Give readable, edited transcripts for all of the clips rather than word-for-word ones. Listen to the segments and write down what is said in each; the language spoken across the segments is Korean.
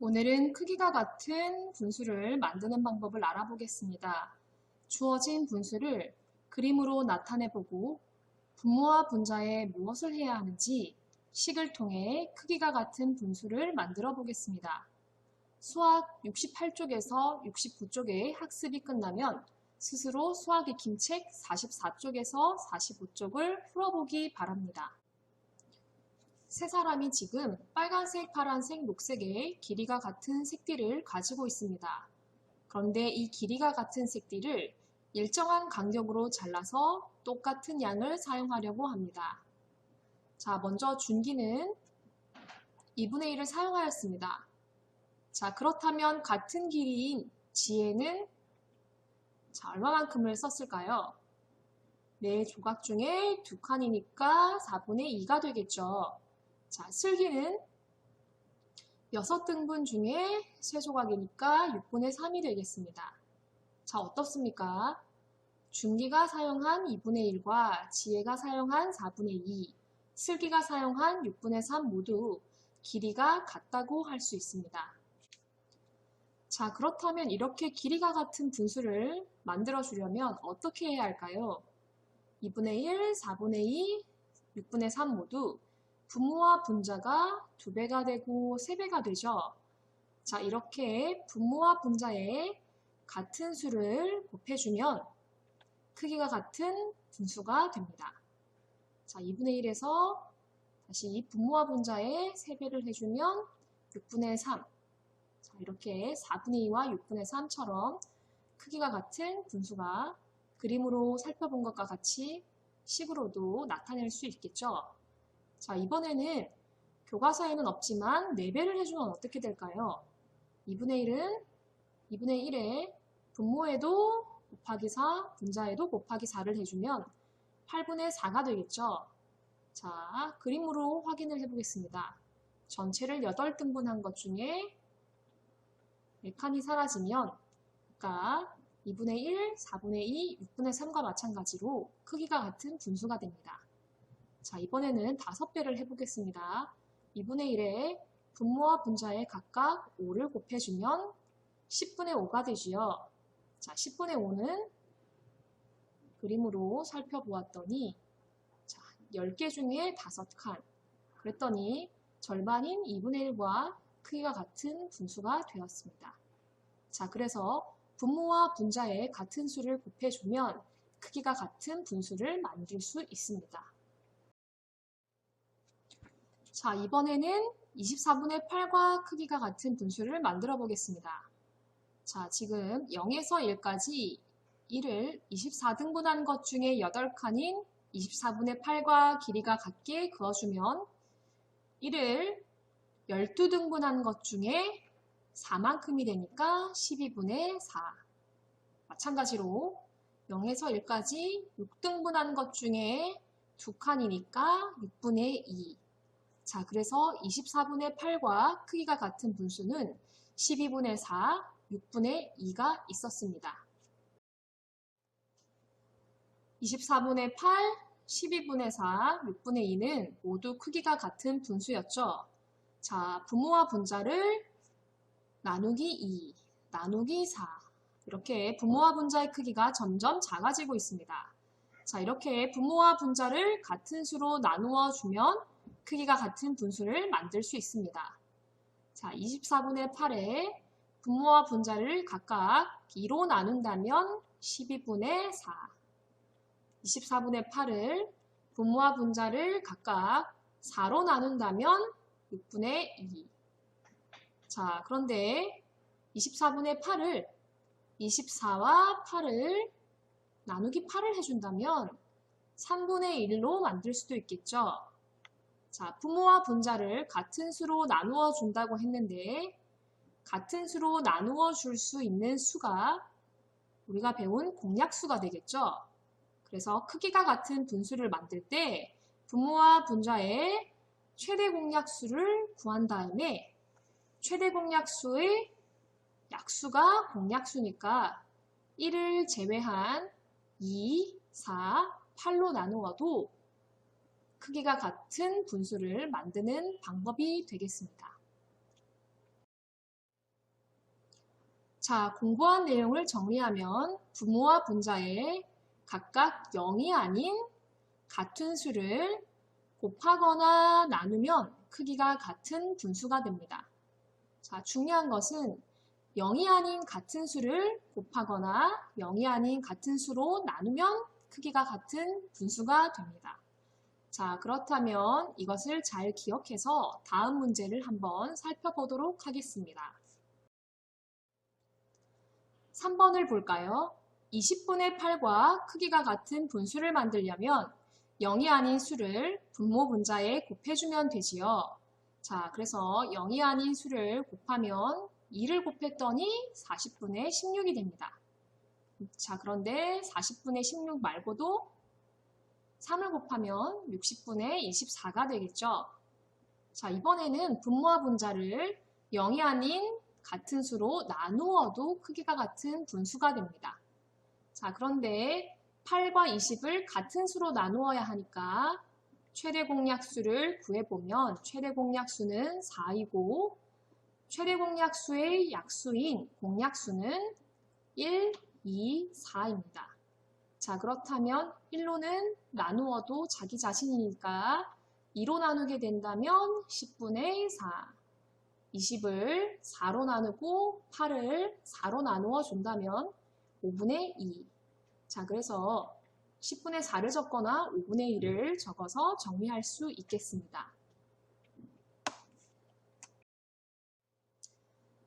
오늘은 크기가 같은 분수를 만드는 방법을 알아보겠습니다. 주어진 분수를 그림으로 나타내보고 분모와 분자에 무엇을 해야 하는지 식을 통해 크기가 같은 분수를 만들어 보겠습니다. 수학 68쪽에서 69쪽의 학습이 끝나면 스스로 수학 익힘책 44쪽에서 45쪽을 풀어보기 바랍니다. 세 사람이 지금 빨간색, 파란색, 녹색의 길이가 같은 색띠를 가지고 있습니다. 그런데 이 길이가 같은 색띠를 일정한 간격으로 잘라서 똑같은 양을 사용하려고 합니다. 자, 먼저 준기는 2분의 1을 사용하였습니다. 자, 그렇다면 같은 길이인 지혜는 얼마만큼을 썼을까요? 네 조각 중에 2칸이니까 4분의 2가 되겠죠. 자, 슬기는 6등분 중에 3조각이니까 6분의 3이 되겠습니다. 자, 어떻습니까? 준기가 사용한 2분의 1과 지혜가 사용한 4분의 2, 슬기가 사용한 6분의 3 모두 길이가 같다고 할 수 있습니다. 자, 그렇다면 이렇게 길이가 같은 분수를 만들어 주려면 어떻게 해야 할까요? 2분의 1, 4분의 2, 6분의 3 모두 분모와 분자가 2배가 되고 3배가 되죠. 자, 이렇게 분모와 분자에 같은 수를 곱해주면 크기가 같은 분수가 됩니다. 자, 2분의 1에서 다시 분모와 분자에 3배를 해주면 6분의 3. 자, 이렇게 4분의 2와 6분의 3처럼 크기가 같은 분수가 그림으로 살펴본 것과 같이 식으로도 나타낼 수 있겠죠. 자, 이번에는 교과서에는 없지만 4배를 해주면 어떻게 될까요? 2분의 1은 2분의 1에 분모에도 곱하기 4, 분자에도 곱하기 4를 해주면 8분의 4가 되겠죠. 자, 그림으로 확인을 해보겠습니다. 전체를 8등분한 것 중에 4칸이 사라지면 그러니까 2분의 1, 4분의 2, 6분의 3과 마찬가지로 크기가 같은 분수가 됩니다. 자, 이번에는 5배를 해보겠습니다. 2분의 1에 분모와 분자에 각각 5를 곱해주면 10분의 5가 되지요. 자, 10분의 5는 그림으로 살펴보았더니 자, 10개 중에 5칸. 그랬더니 절반인 2분의 1과 크기가 같은 분수가 되었습니다. 자, 그래서 분모와 분자에 같은 수를 곱해주면 크기가 같은 분수를 만들 수 있습니다. 자, 이번에는 24분의 8과 크기가 같은 분수를 만들어 보겠습니다. 자, 지금 0에서 1까지 1을 24등분한 것 중에 8칸인 24분의 8과 길이가 같게 그어주면 1을 12등분한 것 중에 4만큼이 되니까 12분의 4. 마찬가지로 0에서 1까지 6등분한 것 중에 2칸이니까 6분의 2. 자, 그래서 24분의 8과 크기가 같은 분수는 12분의 4, 6분의 2가 있었습니다. 24분의 8, 12분의 4, 6분의 2는 모두 크기가 같은 분수였죠. 자, 분모와 분자를 나누기 2, 나누기 4. 이렇게 분모와 분자의 크기가 점점 작아지고 있습니다. 자, 이렇게 분모와 분자를 같은 수로 나누어 주면 크기가 같은 분수를 만들 수 있습니다. 자, 24분의 8에 분모와 분자를 각각 2로 나눈다면 12분의 4. 24분의 8을 분모와 분자를 각각 4로 나눈다면 6분의 2. 자, 그런데 24분의 8을 24와 8을 나누기 8을 해준다면 3분의 1로 만들 수도 있겠죠. 자, 분모와 분자를 같은 수로 나누어 준다고 했는데 같은 수로 나누어 줄 수 있는 수가 우리가 배운 공약수가 되겠죠. 그래서 크기가 같은 분수를 만들 때 분모와 분자의 최대 공약수를 구한 다음에 최대 공약수의 약수가 공약수니까 1을 제외한 2, 4, 8로 나누어도 크기가 같은 분수를 만드는 방법이 되겠습니다. 자, 공부한 내용을 정리하면 분모와 분자에 각각 0이 아닌 같은 수를 곱하거나 나누면 크기가 같은 분수가 됩니다. 자, 중요한 것은 0이 아닌 같은 수를 곱하거나 0이 아닌 같은 수로 나누면 크기가 같은 분수가 됩니다. 자, 그렇다면 이것을 잘 기억해서 다음 문제를 한번 살펴보도록 하겠습니다. 3번을 볼까요? 20분의 8과 크기가 같은 분수를 만들려면 0이 아닌 수를 분모 분자에 곱해주면 되지요. 자, 그래서 0이 아닌 수를 곱하면 2를 곱했더니 40분의 16이 됩니다. 자, 그런데 40분의 16 말고도 3을 곱하면 60분의 24가 되겠죠. 자, 이번에는 분모와 분자를 0이 아닌 같은 수로 나누어도 크기가 같은 분수가 됩니다. 자, 그런데 8과 20을 같은 수로 나누어야 하니까 최대 공약수를 구해보면 최대 공약수는 4이고 최대 공약수의 약수인 공약수는 1, 2, 4입니다. 자, 그렇다면 1로는 나누어도 자기 자신이니까 2로 나누게 된다면 10분의 4, 20을 4로 나누고 8을 4로 나누어 준다면 5분의 2. 자, 그래서 10분의 4를 적거나 5분의 1을 적어서 정리할 수 있겠습니다.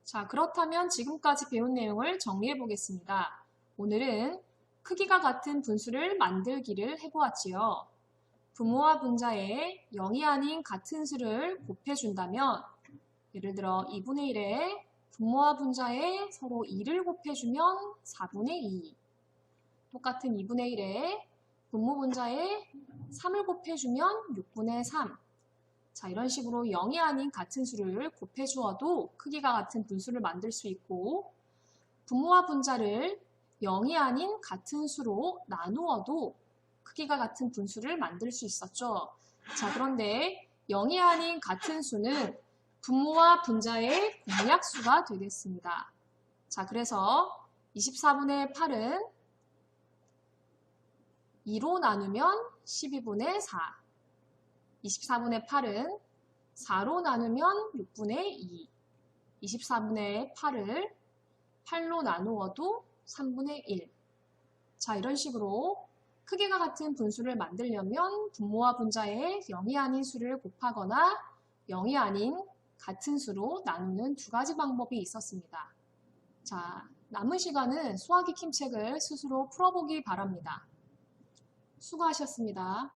자, 그렇다면 지금까지 배운 내용을 정리해 보겠습니다. 오늘은 크기가 같은 분수를 만들기를 해보았지요. 분모와 분자에 0이 아닌 같은 수를 곱해준다면 예를 들어 2분의 1에 분모와 분자에 서로 2를 곱해주면 4분의 2. 똑같은 2분의 1에 분모 분자에 3을 곱해주면 6분의 3. 자, 이런 식으로 0이 아닌 같은 수를 곱해주어도 크기가 같은 분수를 만들 수 있고 분모와 분자를 0이 아닌 같은 수로 나누어도 크기가 같은 분수를 만들 수 있었죠. 자, 그런데 0이 아닌 같은 수는 분모와 분자의 공약수가 되겠습니다. 자, 그래서 24분의 8은 2로 나누면 12분의 4. 24분의 8은 4로 나누면 6분의 2. 24분의 8을 8로 나누어도 3분의 1. 자, 이런 식으로 크기가 같은 분수를 만들려면 분모와 분자에 0이 아닌 수를 곱하거나 0이 아닌 같은 수로 나누는 두 가지 방법이 있었습니다. 자, 남은 시간은 수학 익힘책을 스스로 풀어보기 바랍니다. 수고하셨습니다.